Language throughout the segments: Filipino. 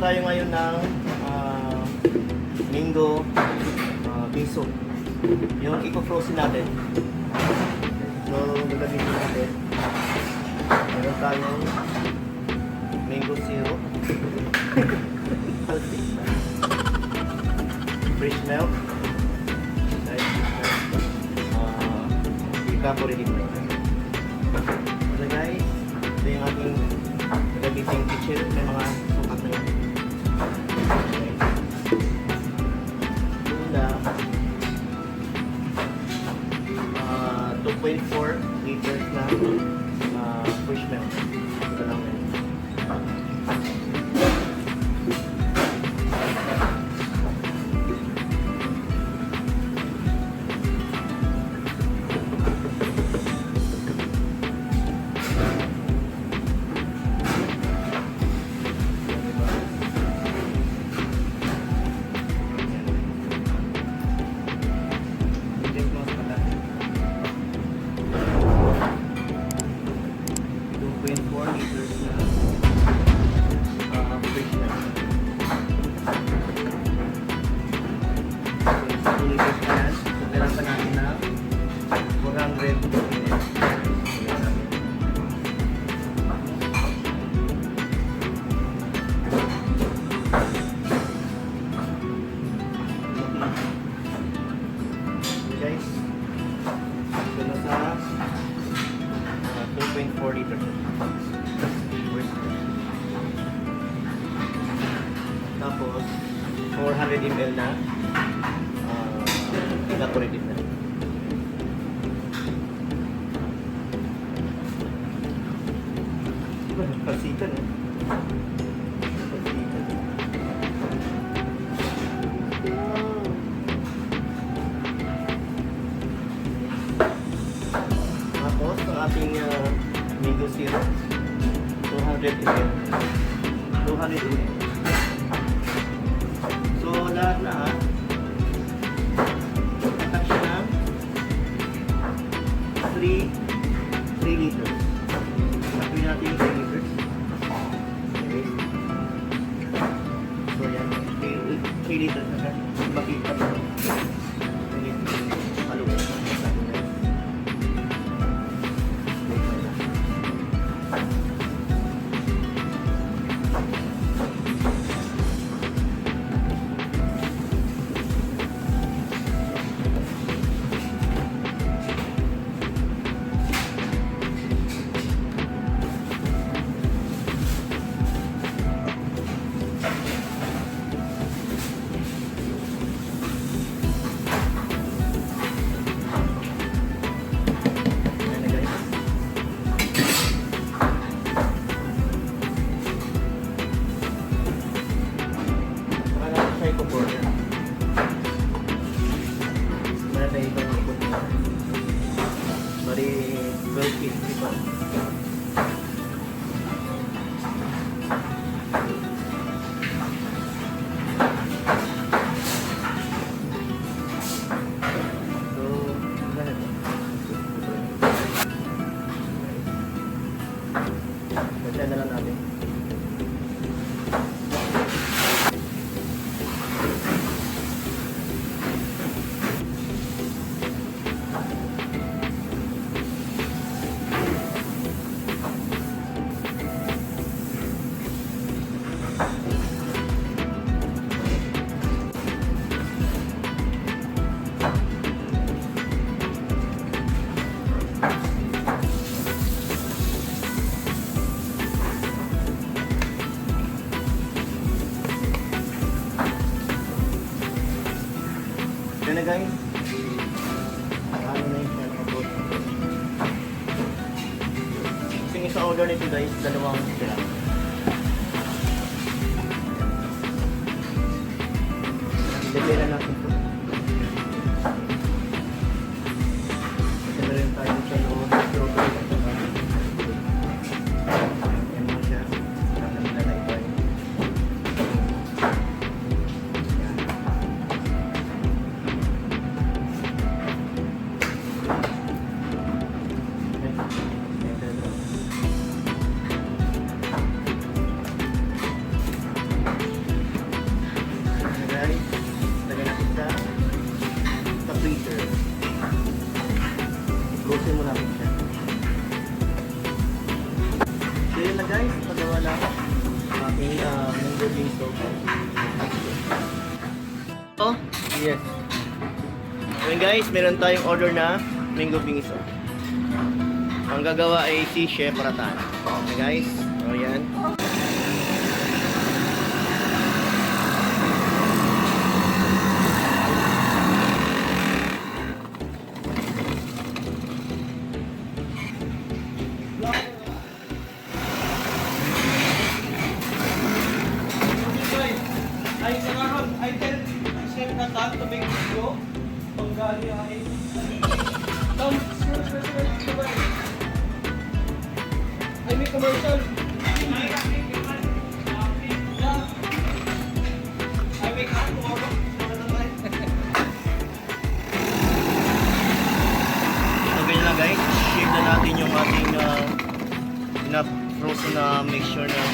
tayo ngayon ng mango bingsu. Yung ipo-frozen natin. So, gagamitin natin. Meron tayong mango syrup. Fresh milk. Evaporated milk. So guys, ito yung ating gagamitin kitchen. May mga sukat na yan. Una, 2.4 liters na fresh milk. Ito lang yun. Guys, ito na sa 2.4 liters. Tapos 400 ml na evaporated na. Pasikan eh. Tapos ang ating mango syrup 200 ml. 200 ml. So lahat na tatak siya ng 3 liters. Sabihin natin yung 3 liters. Okay. So yan, 3 liters na siya. Makita mo. Mari 12 feet ito. So, ganun. Basta na lang natin. Yan na guys. Ano na yung nakapot. Yung isang order nito guys, dalawang sila. Depera natin ito. Kasi na rin tayo sa loob. Yan mo siya. Nila na ito. Oh, Yes. ayun guys, meron tayong order na mango bingsu. Ang gagawa ay si Chef Ratan. Okay guys, so yan. Ay, sa karon, I tell Chef Nathan to make video. Panggali ay. Come, I make commercial. I make tomorrow. So ganyan lang guys, shake na natin yung ating na-frozen na mixture na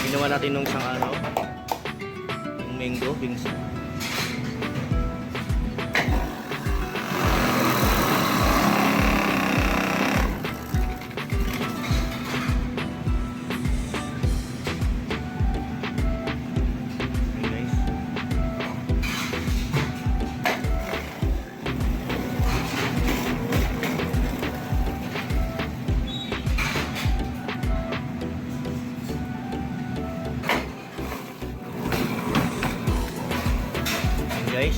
ginawa natin nung isang araw. Yung mango bingsu. Guys,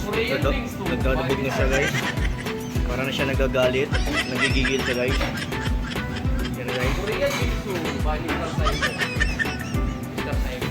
nagdadabog na siya guys. Para na siya nagagalit, nagigigil siya guys. Yan na guys. Korean Bingsu, bali sa side. Sa side.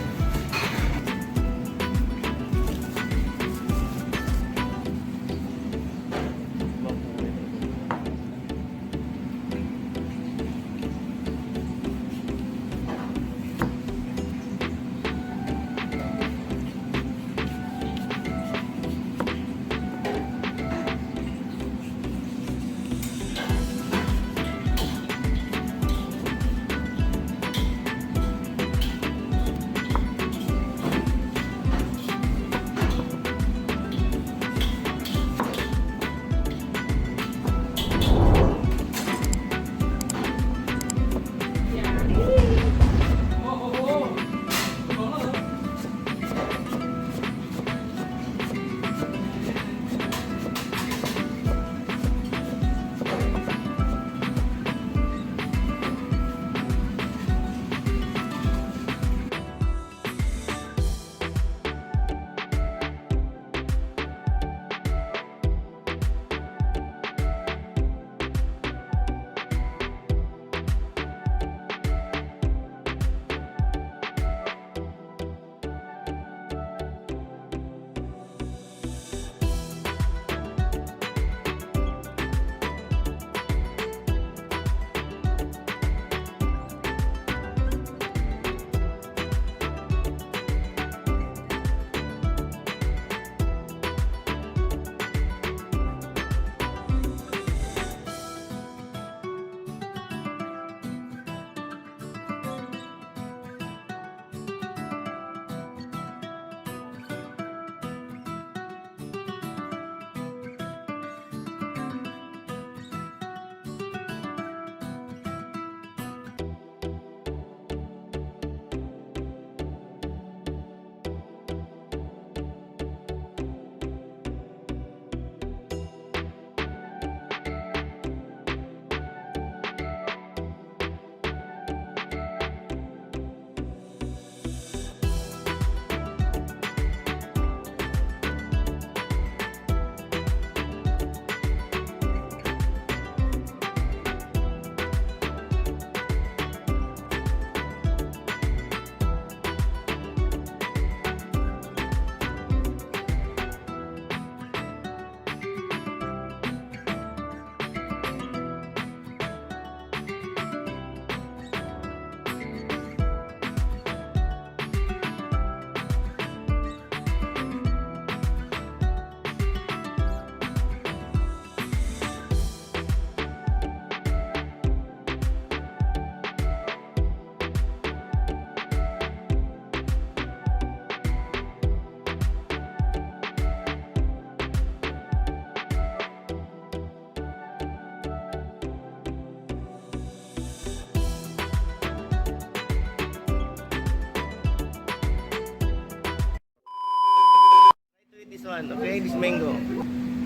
one, okay? This mango.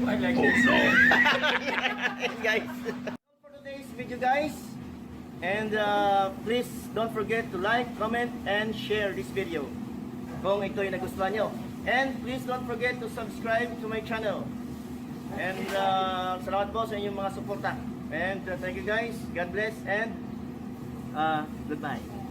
I like this. Guys. For today's video, guys. And please don't forget to like, comment, and share this video kung ito yung nagustuhan nyo. And please don't forget to subscribe to my channel. And salamat po sa inyong mga suporta. And thank you guys. God bless and goodbye.